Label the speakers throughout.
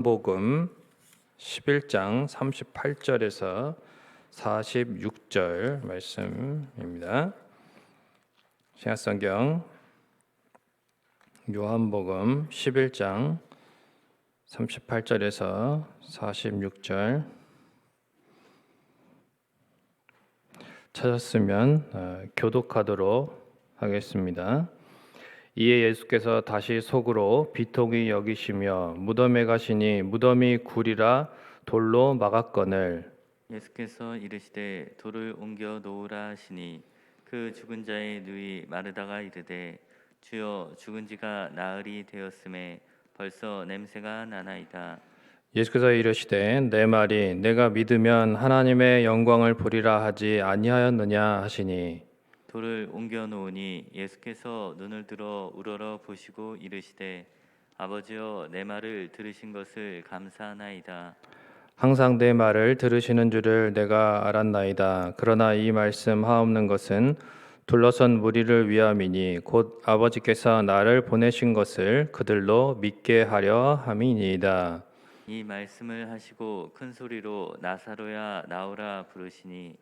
Speaker 1: 요한복음 11장 38절에서 46절 말씀입니다. 신약성경 요한복음 11장 38절에서 46절 찾았으면 교독하도록 하겠습니다. 이에 예수께서 다시 속으로 비통히 여기시며 무덤에 가시니 무덤이 굴이라 돌로 막았거늘
Speaker 2: 예수께서 이르시되 돌을 옮겨 놓으라 하시니 그 죽은 자의 누이 마르다가 이르되 주여 죽은 지가 나흘이 되었음에 벌써 냄새가 나나이다.
Speaker 1: 예수께서 이르시되 내 말이 내가 믿으면 하나님의 영광을 보리라 하지 아니하였느냐 하시니
Speaker 2: 돌을 옮겨 놓으니 예수께서 눈을 들어 우러러 보시고 이르시되 아버지여 내 말을 들으신 것을 감사하나이다.
Speaker 1: 항상 내 말을 들으시는 줄을 내가 알았나이다. 그러나 이 말씀 하옵는 것은 둘러선 무리를 위함이니 곧 아버지께서 나를 보내신 것을 그들로 믿게 하려 함이니이다.
Speaker 2: 이 말씀을 하시고 큰 소리로 나사로야 나오라 부르시니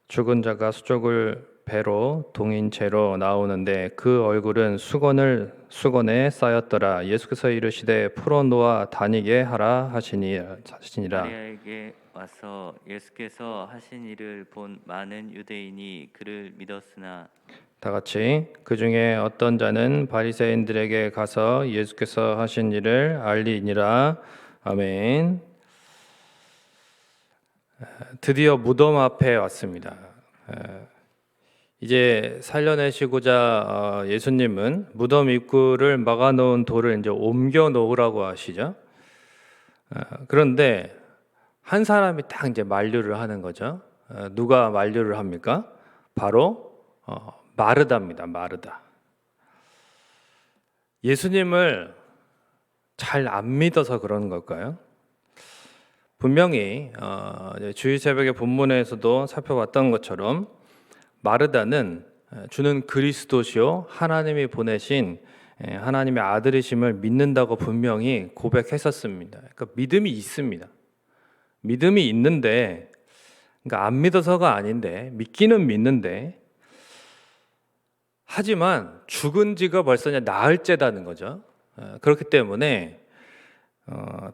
Speaker 1: 죽은 자가 수족을 배로 동인 채로 나오는데 그 얼굴은 수건에 쌓였더라. 예수께서 이르시되 풀어놓아 다니게 하라 하시니라.
Speaker 2: 마리아에게 와서 예수께서 하신 일을 본 많은 유대인이 그를 믿었으나
Speaker 1: 다 같이 그 중에 어떤 자는 바리새인들에게 가서 예수께서 하신 일을 알리니라. 아멘. 드디어 무덤 앞에 왔습니다. 이제 살려내시고자 예수님은 무덤 입구를 막아놓은 돌을 이제 옮겨 놓으라고 하시죠. 그런데 한 사람이 딱 이제 만류를 하는 거죠. 누가 만류를 합니까? 바로 마르다입니다. 마르다. 예수님을 잘 안 믿어서 그런 걸까요? 분명히 주일 새벽의 본문에서도 살펴봤던 것처럼 마르다는 주는 그리스도시요 하나님이 보내신 하나님의 아들이심을 믿는다고 분명히 고백했었습니다. 그러니까 믿음이 있습니다. 믿음이 있는데, 그러니까 안 믿어서가 아닌데 믿기는 믿는데, 하지만 죽은 지가 벌써 나흘째다는 거죠. 그렇기 때문에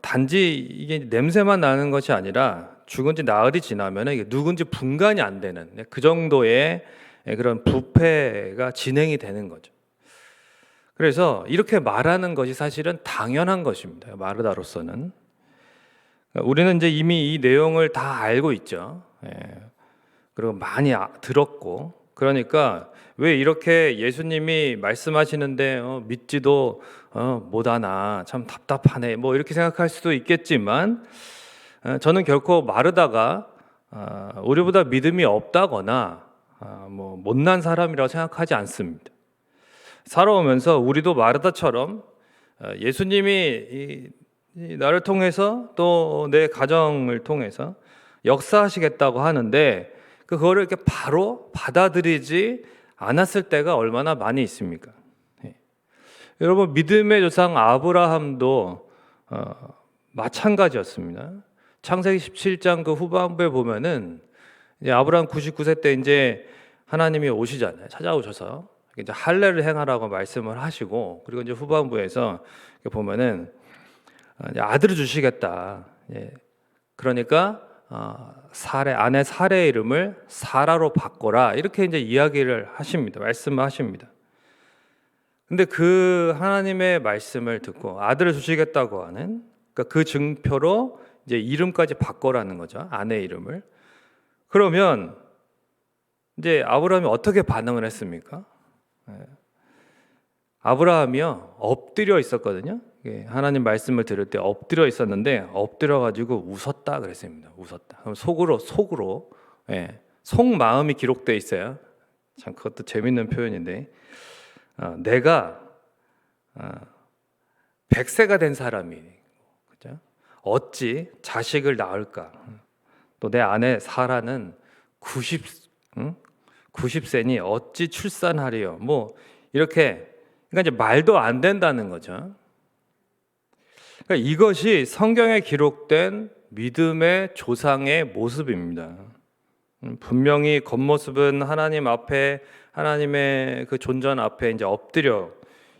Speaker 1: 단지 이게 냄새만 나는 것이 아니라 죽은 지 나흘이 지나면 이게 누군지 분간이 안 되는 그 정도의 그런 부패가 진행이 되는 거죠. 그래서 이렇게 말하는 것이 사실은 당연한 것입니다. 마르다로서는. 우리는 이제 이미 이 내용을 다 알고 있죠. 그리고 많이 들었고, 그러니까 왜 이렇게 예수님이 말씀하시는데 믿지도 못하나 참 답답하네 뭐 이렇게 생각할 수도 있겠지만, 저는 결코 마르다가 우리보다 믿음이 없다거나 뭐 못난 사람이라고 생각하지 않습니다. 살아오면서 우리도 마르다처럼 예수님이 나를 통해서 또 내 가정을 통해서 역사하시겠다고 하는데 그거를 이렇게 바로 받아들이지 않았을 때가 얼마나 많이 있습니까? 여러분, 믿음의 조상 아브라함도 마찬가지였습니다. 창세기 17장 그 후반부에 보면은 이제 아브라함 99세 때 이제 하나님이 오시잖아요. 찾아오셔서 이제 할례를 행하라고 말씀을 하시고, 그리고 이제 후반부에서 보면은 아들을 주시겠다. 그러니까 아내 사레의 이름을 사라로 바꿔라. 이렇게 이제 이야기를 하십니다. 말씀을 하십니다. 근데 그 하나님의 말씀을 듣고 아들을 주시겠다고 하는, 그러니까 그 증표로 이제 이름까지 바꿔라는 거죠. 아내 이름을. 그러면 이제 아브라함이 어떻게 반응을 했습니까? 아브라함이요, 엎드려 있었거든요. 하나님 말씀을 들을 때 엎드려 있었는데 엎드려 가지고 웃었다 그랬습니다. 웃었다. 그럼 속으로 속마음이 기록돼 있어요. 참 그것도 재밌는 표현인데, 내가 100세가 된 사람이 그죠? 어찌 자식을 낳을까? 또 내 아내 사라는 90세니 어찌 출산하리요? 뭐 이렇게, 그러니까 이제 말도 안 된다는 거죠. 그러니까 이것이 성경에 기록된 믿음의 조상의 모습입니다. 분명히 겉모습은 하나님 앞에, 하나님의 그 존전 앞에 이제 엎드려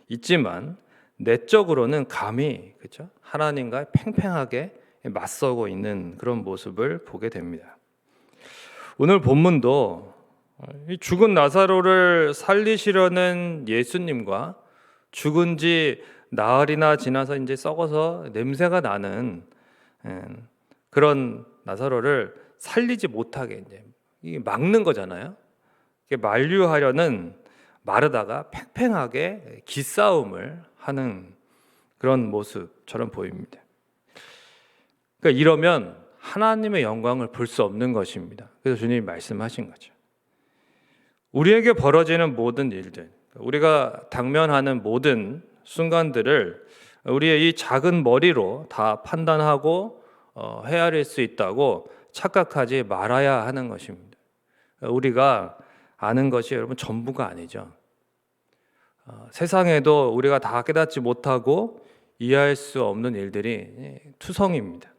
Speaker 1: 있지만 내적으로는 감히, 그렇죠? 하나님과 팽팽하게 맞서고 있는 그런 모습을 보게 됩니다. 오늘 본문도 이 죽은 나사로를 살리시려는 예수님과 죽은 지 나흘이나 지나서 이제 썩어서 냄새가 나는 그런 나사로를 살리지 못하게 이제 이게 막는 거잖아요. 이게 만류하려는 마르다가 팽팽하게 기싸움을 하는 그런 모습처럼 보입니다. 그러니까 이러면 하나님의 영광을 볼 수 없는 것입니다. 그래서 주님이 말씀하신 거죠. 우리에게 벌어지는 모든 일들, 우리가 당면하는 모든 순간들을 우리의 이 작은 머리로 다 판단하고 헤아릴 수 있다고 착각하지 말아야 하는 것입니다. 우리가 아는 것이 여러분 전부가 아니죠. 세상에도 우리가 다 깨닫지 못하고 이해할 수 없는 일들이 투성입니다.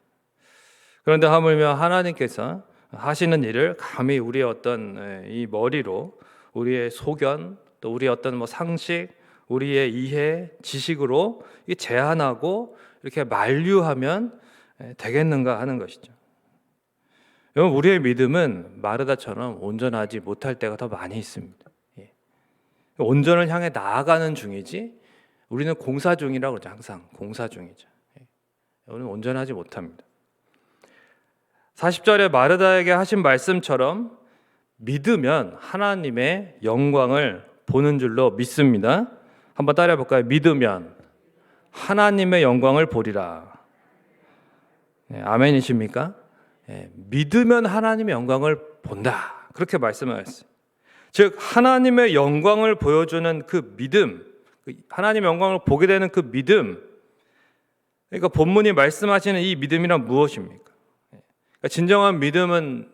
Speaker 1: 그런데 하물며 하나님께서 하시는 일을 감히 우리의 어떤 이 머리로, 우리의 소견, 또 우리의 어떤 뭐 상식, 우리의 이해, 지식으로 제한하고 이렇게 만류하면 되겠는가 하는 것이죠. 여러분, 우리의 믿음은 마르다처럼 온전하지 못할 때가 더 많이 있습니다. 온전을 향해 나아가는 중이지 우리는 공사 중이라고 그러죠. 항상 공사 중이죠. 우리는 온전하지 못합니다. 40절에 마르다에게 하신 말씀처럼 믿으면 하나님의 영광을 보는 줄로 믿습니다. 한번 따라해 볼까요? 믿으면 하나님의 영광을 보리라. 아멘이십니까? 믿으면 하나님의 영광을 본다. 그렇게 말씀하셨어요. 즉 하나님의 영광을 보여주는 그 믿음, 하나님의 영광을 보게 되는 그 믿음, 그러니까 본문이 말씀하시는 이 믿음이란 무엇입니까? 그러니까 진정한 믿음은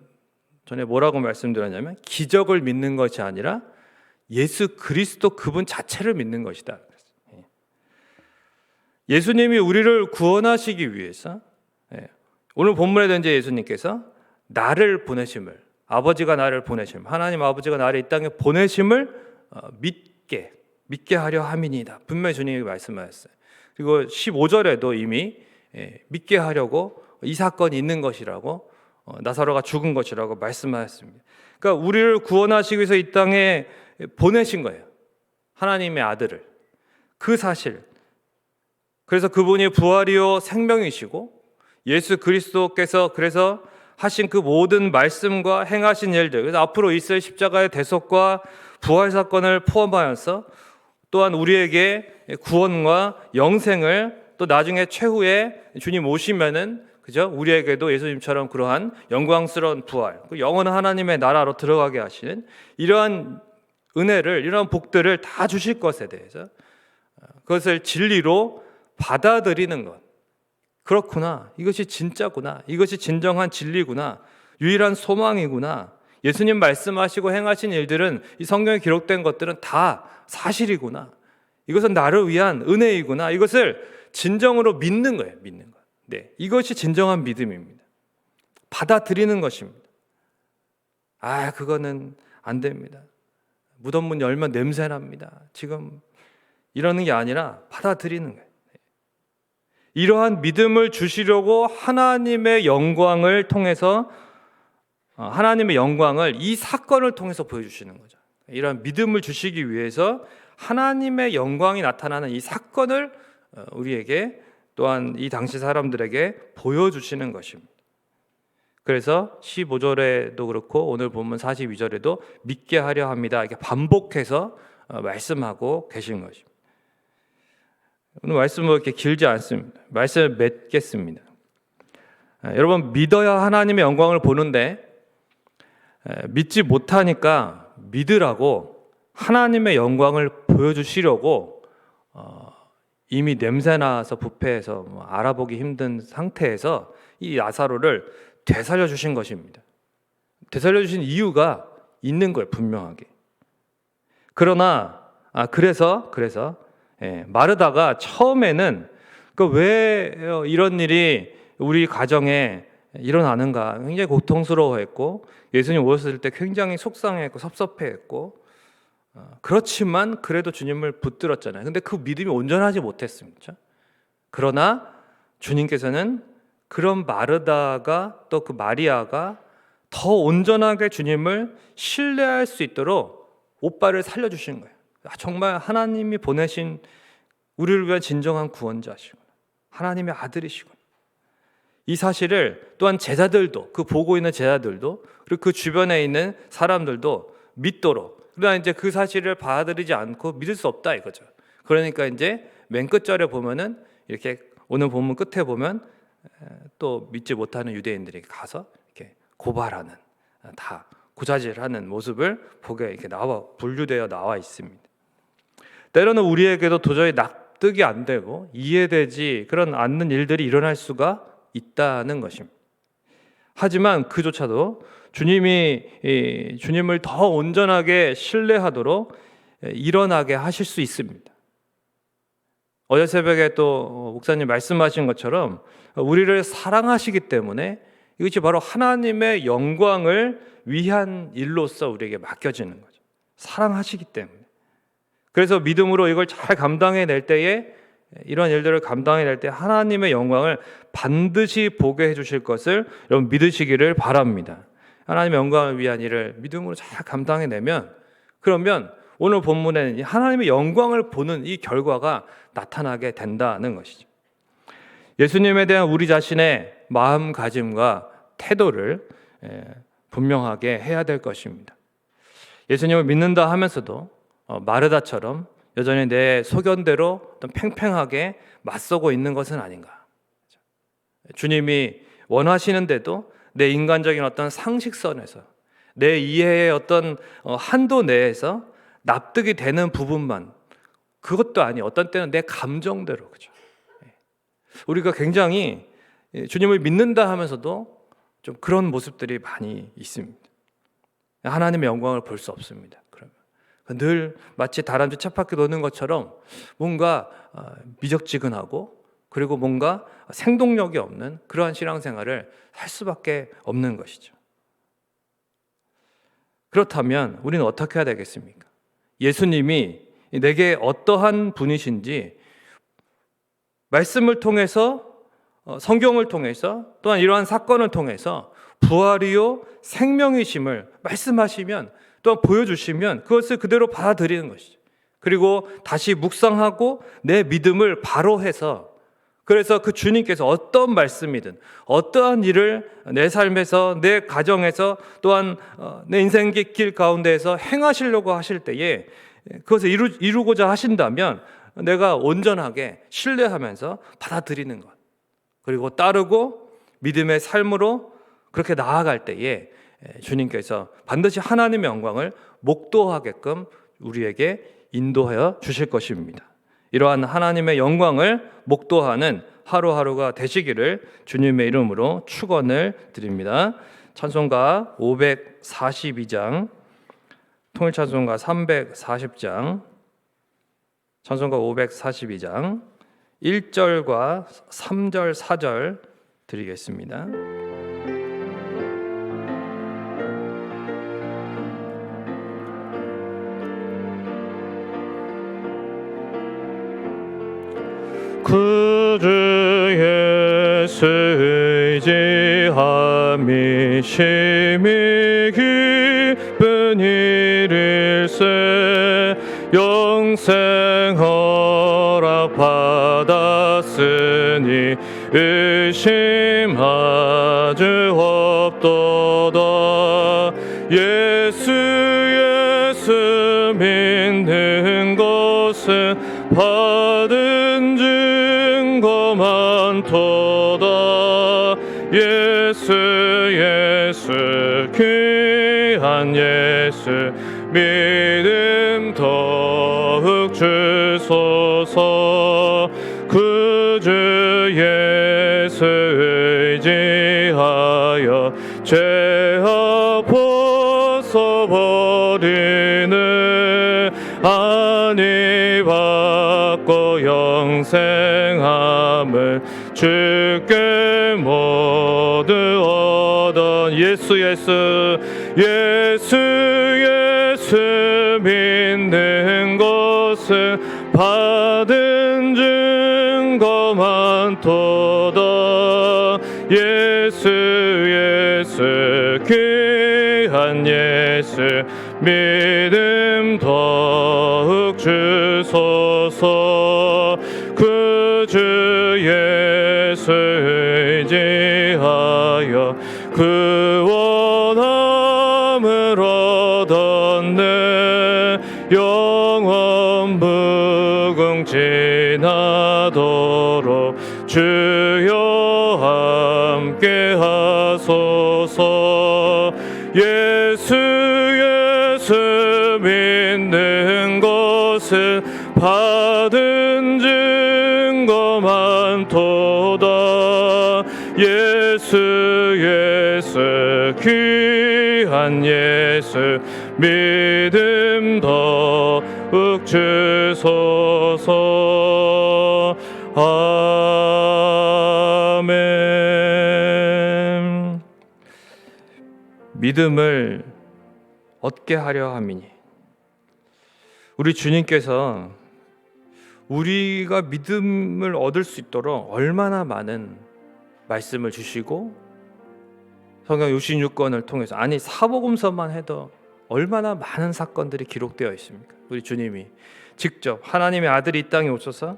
Speaker 1: 전에 뭐라고 말씀드렸냐면 기적을 믿는 것이 아니라 예수 그리스도 그분 자체를 믿는 것이다. 예수님이 우리를 구원하시기 위해서 오늘 본문에도 이제 예수님께서 나를 보내심을, 아버지가 나를 보내심을, 하나님 아버지가 나를 이 땅에 보내심을 믿게 하려 함이니이다. 분명히 주님이 말씀하셨어요. 그리고 15절에도 이미 믿게 하려고 이 사건이 있는 것이라고, 나사로가 죽은 것이라고 말씀하셨습니다. 그러니까 우리를 구원하시기 위해서 이 땅에 보내신 거예요. 하나님의 아들을. 그 사실. 그래서 그분이 부활이요 생명이시고 예수 그리스도께서 그래서 하신 그 모든 말씀과 행하신 일들, 그래서 앞으로 있을 십자가의 대속과 부활 사건을 포함하여서 또한 우리에게 구원과 영생을, 또 나중에 최후에 주님 오시면은 그죠? 우리에게도 예수님처럼 그러한 영광스러운 부활, 영원한 하나님의 나라로 들어가게 하시는 이러한 은혜를, 이러한 복들을 다 주실 것에 대해서 그것을 진리로 받아들이는 것. 그렇구나. 이것이 진짜구나. 이것이 진정한 진리구나. 유일한 소망이구나. 예수님 말씀하시고 행하신 일들은, 이 성경에 기록된 것들은 다 사실이구나. 이것은 나를 위한 은혜이구나. 이것을 진정으로 믿는 거예요. 믿는 것. 네, 이것이 진정한 믿음입니다. 받아들이는 것입니다. 그거는 안 됩니다. 무덤 문 열면 냄새 납니다. 지금 이러는 게 아니라 받아들이는 거예요. 이러한 믿음을 주시려고 하나님의 영광을 통해서, 하나님의 영광을 이 사건을 통해서 보여주시는 거죠. 이러한 믿음을 주시기 위해서 하나님의 영광이 나타나는 이 사건을 우리에게, 또한 이 당시 사람들에게 보여주시는 것입니다. 그래서 15절에도 그렇고 오늘 본문 42절에도 믿게 하려 합니다. 이렇게 반복해서 말씀하고 계신 것입니다. 오늘 말씀은 이렇게 길지 않습니다. 말씀을 맺겠습니다. 여러분, 믿어야 하나님의 영광을 보는데 믿지 못하니까 믿으라고 하나님의 영광을 보여주시려고 이미 냄새나서 부패해서 알아보기 힘든 상태에서 이 나사로를 되살려 주신 것입니다. 되살려 주신 이유가 있는 거예요, 분명하게. 그러나 그래서 마르다가 처음에는 그러니까 왜 이런 일이 우리 가정에 일어나는가 굉장히 고통스러워했고 예수님 오셨을 때 굉장히 속상해했고 섭섭해했고 그렇지만 그래도 주님을 붙들었잖아요. 근데 그 믿음이 온전하지 못했습니다. 그러나 주님께서는 그런 마르다가 또 그 마리아가 더 온전하게 주님을 신뢰할 수 있도록 오빠를 살려주신 거예요. 정말 하나님이 보내신 우리를 위한 진정한 구원자시구나. 하나님의 아들이시구나. 이 사실을 또한 제자들도, 그 보고 있는 제자들도, 그리고 그 주변에 있는 사람들도 믿도록. 그러나 이제 그 사실을 받아들이지 않고 믿을 수 없다 이거죠. 그러니까 이제 맨 끝절에 보면은 이렇게 오늘 본문 끝에 보면 또 믿지 못하는 유대인들이 가서 이렇게 고발하는, 다 고자질하는 모습을 보게 이렇게 분류되어 나와 있습니다. 때로는 우리에게도 도저히 납득이 안 되고 이해되지 그런 않는 일들이 일어날 수가 있다는 것입니다. 하지만 그조차도 주님을 더 온전하게 신뢰하도록 일어나게 하실 수 있습니다. 어제 새벽에 또 목사님 말씀하신 것처럼 우리를 사랑하시기 때문에 이것이 바로 하나님의 영광을 위한 일로서 우리에게 맡겨지는 거죠. 사랑하시기 때문에. 그래서 믿음으로 이걸 잘 감당해낼 때에 이런 일들을 감당해낼 때 하나님의 영광을 반드시 보게 해주실 것을 여러분 믿으시기를 바랍니다. 하나님의 영광을 위한 일을 믿음으로 잘 감당해내면 그러면 오늘 본문에는 하나님의 영광을 보는 이 결과가 나타나게 된다는 것이죠. 예수님에 대한 우리 자신의 마음가짐과 태도를 분명하게 해야 될 것입니다. 예수님을 믿는다 하면서도 마르다처럼 여전히 내 소견대로 팽팽하게 맞서고 있는 것은 아닌가. 주님이 원하시는데도 내 인간적인 어떤 상식선에서 내 이해의 어떤 한도 내에서 납득이 되는 부분만 그것도 아니 어떤 때는 내 감정대로 그죠. 우리가 굉장히 주님을 믿는다 하면서도 좀 그런 모습들이 많이 있습니다. 하나님의 영광을 볼 수 없습니다. 그러면 늘 마치 다람쥐 쳇바퀴 도는 것처럼 뭔가 미적지근하고 그리고 뭔가 생동력이 없는 그러한 신앙생활을 할 수밖에 없는 것이죠. 그렇다면 우리는 어떻게 해야 되겠습니까? 예수님이 내게 어떠한 분이신지 말씀을 통해서 성경을 통해서 또한 이러한 사건을 통해서 부활이요 생명이심을 말씀하시면 또한 보여주시면 그것을 그대로 받아들이는 것이죠. 그리고 다시 묵상하고 내 믿음을 바로 해서 그래서 그 주님께서 어떤 말씀이든 어떠한 일을 내 삶에서 내 가정에서 또한 내 인생의 길 가운데에서 행하시려고 하실 때에 그것을 이루고자 하신다면 내가 온전하게 신뢰하면서 받아들이는 것 그리고 따르고 믿음의 삶으로 그렇게 나아갈 때에 주님께서 반드시 하나님의 영광을 목도하게끔 우리에게 인도하여 주실 것입니다. 이러한 하나님의 영광을 목도하는 하루하루가 되시기를 주님의 이름으로 축원을 드립니다. 찬송가 542장, 통일찬송가 340장, 찬송가 542장 1절과 3절, 4절 드리겠습니다. 구주 예수 의지함이 심히 기쁜 일일세 영생 허락 받았으니 의심하지 없도다. 예수 믿는 것은 받은 증거 많도다. 예수 귀한 예수 믿음 더욱 주소서. 구주 예수 의지하여 죄악 벗어버리는 안위 받고 영생하 영함을 주께 모두 얻어 예수 믿는 것은 받은 증거 많도다. 예수 귀한 예수 믿음 더욱 주소서. 그 주 예수 의지하여 그 원함을 얻었네. 영원 무궁지나도록 주여 함께 하소서. 예수 믿는 것은 받은 증거 많도다. 예수 귀한 예수 믿음 더욱 주소서. 아멘. 믿음을 얻게 하려 함이니. 우리 주님께서 우리가 믿음을 얻을 수 있도록 얼마나 많은 말씀을 주시고 성경 66권을 통해서, 아니 사복음서만 해도 얼마나 많은 사건들이 기록되어 있습니까? 우리 주님이 직접 하나님의 아들이 이 땅에 오셔서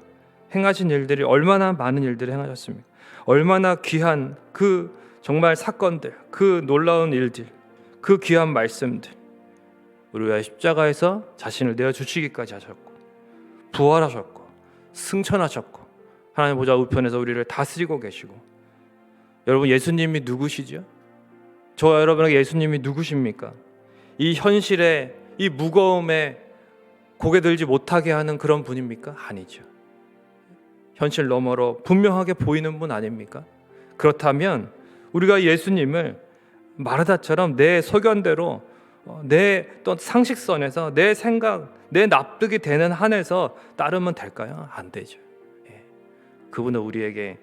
Speaker 1: 행하신 일들이 얼마나 많은 일들을 행하셨습니까? 얼마나 귀한 그 정말 사건들, 그 놀라운 일들, 그 귀한 말씀들, 우리 위하여 십자가에서 자신을 내어주시기까지 하셨고, 부활하셨고, 승천하셨고, 하나님 보좌 우편에서 우리를 다스리고 계시고. 여러분, 예수님이 누구시죠? 저와 여러분에게 예수님이 누구십니까? 이 현실에, 이 무거움에 고개 들지 못하게 하는 그런 분입니까? 아니죠. 현실 너머로 분명하게 보이는 분 아닙니까? 그렇다면 우리가 예수님을 마르다처럼 내 소견대로, 내 또 상식선에서, 내 생각, 내 납득이 되는 한에서 따르면 될까요? 안 되죠. 그분은 우리에게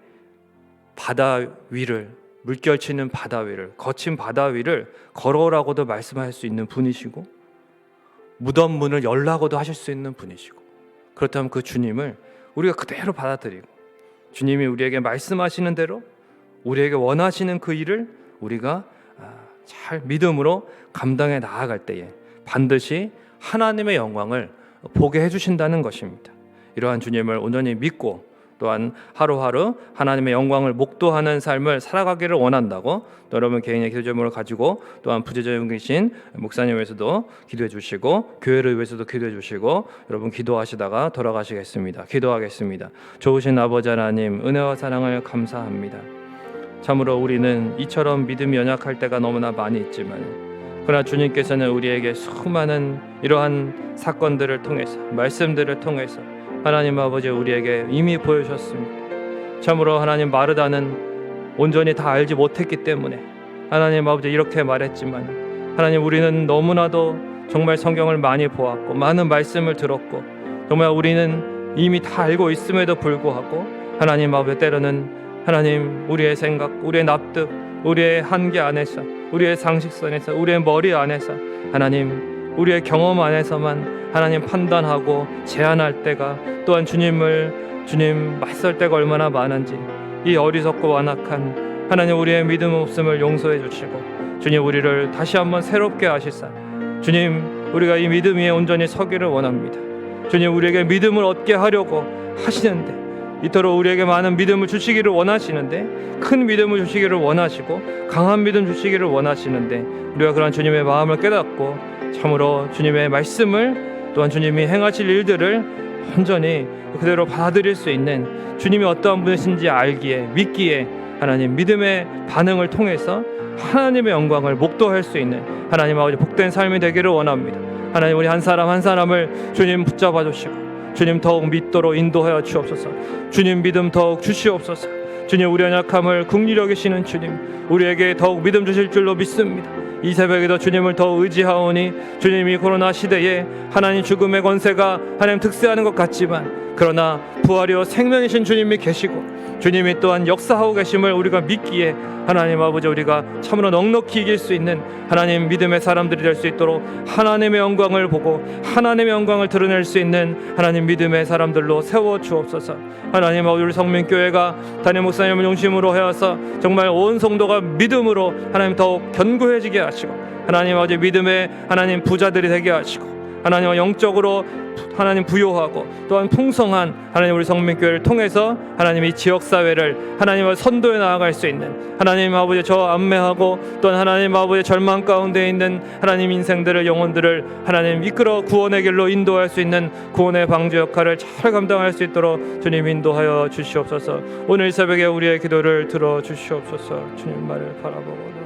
Speaker 1: 바다 위를, 물결치는 바다 위를, 거친 바다 위를 걸어오라고도 말씀할 수 있는 분이시고, 무덤 문을 열라고도 하실 수 있는 분이시고. 그렇다면 그 주님을 우리가 그대로 받아들이고, 주님이 우리에게 말씀하시는 대로, 우리에게 원하시는 그 일을 우리가 잘 믿음으로 감당해 나아갈 때에 반드시 하나님의 영광을 보게 해주신다는 것입니다. 이러한 주님을 온전히 믿고 또한 하루하루 하나님의 영광을 목도하는 삶을 살아가기를 원한다고, 또 여러분 개인의 기도 제목을 가지고 또한 부재중 계신 목사님 위해서도 기도해 주시고, 교회를 위해서도 기도해 주시고, 여러분 기도하시다가 돌아가시겠습니다. 기도하겠습니다. 좋으신 아버지 하나님, 은혜와 사랑을 감사합니다. 참으로 우리는 이처럼 믿음이 연약할 때가 너무나 많이 있지만, 그러나 주님께서는 우리에게 수많은 이러한 사건들을 통해서, 말씀들을 통해서 하나님 아버지 우리에게 이미 보여주셨습니다. 참으로 하나님, 마르다는 온전히 다 알지 못했기 때문에 하나님 아버지 이렇게 말했지만, 하나님 우리는 너무나도 정말 성경을 많이 보았고 많은 말씀을 들었고, 정말 우리는 이미 다 알고 있음에도 불구하고 하나님 아버지 때로는 하나님 우리의 생각, 우리의 납득, 우리의 한계 안에서, 우리의 상식선에서, 우리의 머리 안에서, 하나님 우리의 경험 안에서만 하나님 판단하고 제한할 때가, 또한 주님 맞설 때가 얼마나 많은지, 이 어리석고 완악한 하나님 우리의 믿음 없음을 용서해 주시고, 주님 우리를 다시 한번 새롭게 하시사, 주님 우리가 이 믿음 위에 온전히 서기를 원합니다. 주님 우리에게 믿음을 얻게 하려고 하시는데, 이토록 우리에게 많은 믿음을 주시기를 원하시는데, 큰 믿음을 주시기를 원하시고 강한 믿음 주시기를 원하시는데, 우리가 그런 주님의 마음을 깨닫고 참으로 주님의 말씀을, 또한 주님이 행하실 일들을 온전히 그대로 받아들일 수 있는, 주님이 어떠한 분이신지 알기에, 믿기에, 하나님 믿음의 반응을 통해서 하나님의 영광을 목도할 수 있는 하나님 아버지 복된 삶이 되기를 원합니다. 하나님 우리 한 사람 한 사람을 주님 붙잡아 주시고, 주님 더욱 믿도록 인도하여 주옵소서. 주님 믿음 더욱 주시옵소서. 주님 우리 연약함을 긍휼히 여기시는 주님, 우리에게 더욱 믿음 주실 줄로 믿습니다. 이 새벽에도 주님을 더욱 의지하오니, 주님이 코로나 시대에 하나님 죽음의 권세가 하나님 득세하는 것 같지만, 그러나 부활이요 생명이신 주님이 계시고 주님이 또한 역사하고 계심을 우리가 믿기에 하나님 아버지 우리가 참으로 넉넉히 이길 수 있는 하나님 믿음의 사람들이 될 수 있도록 하나님의 영광을 보고 하나님의 영광을 드러낼 수 있는 하나님 믿음의 사람들로 세워 주옵소서. 하나님 아버지 우리 성민교회가 담임 목사님을 중심으로 해와서 정말 온 성도가 믿음으로 하나님 더욱 견고해지게 하시고 하나님 아버지 믿음의 하나님 부자들이 되게 하시고 하나님 영적으로 하나님 부요하고 또한 풍성한 하나님 우리 성민교회를 통해서 하나님 이 지역사회를 하나님을 선도해 나아갈 수 있는 하나님 아버지 저 안매하고 또한 하나님 아버지 절망 가운데 있는 하나님 인생들을 영혼들을 하나님 이끌어 구원의 길로 인도할 수 있는 구원의 방주 역할을 잘 감당할 수 있도록 주님 인도하여 주시옵소서. 오늘 이 새벽에 우리의 기도를 들어 주시옵소서. 주님 말을 바라보고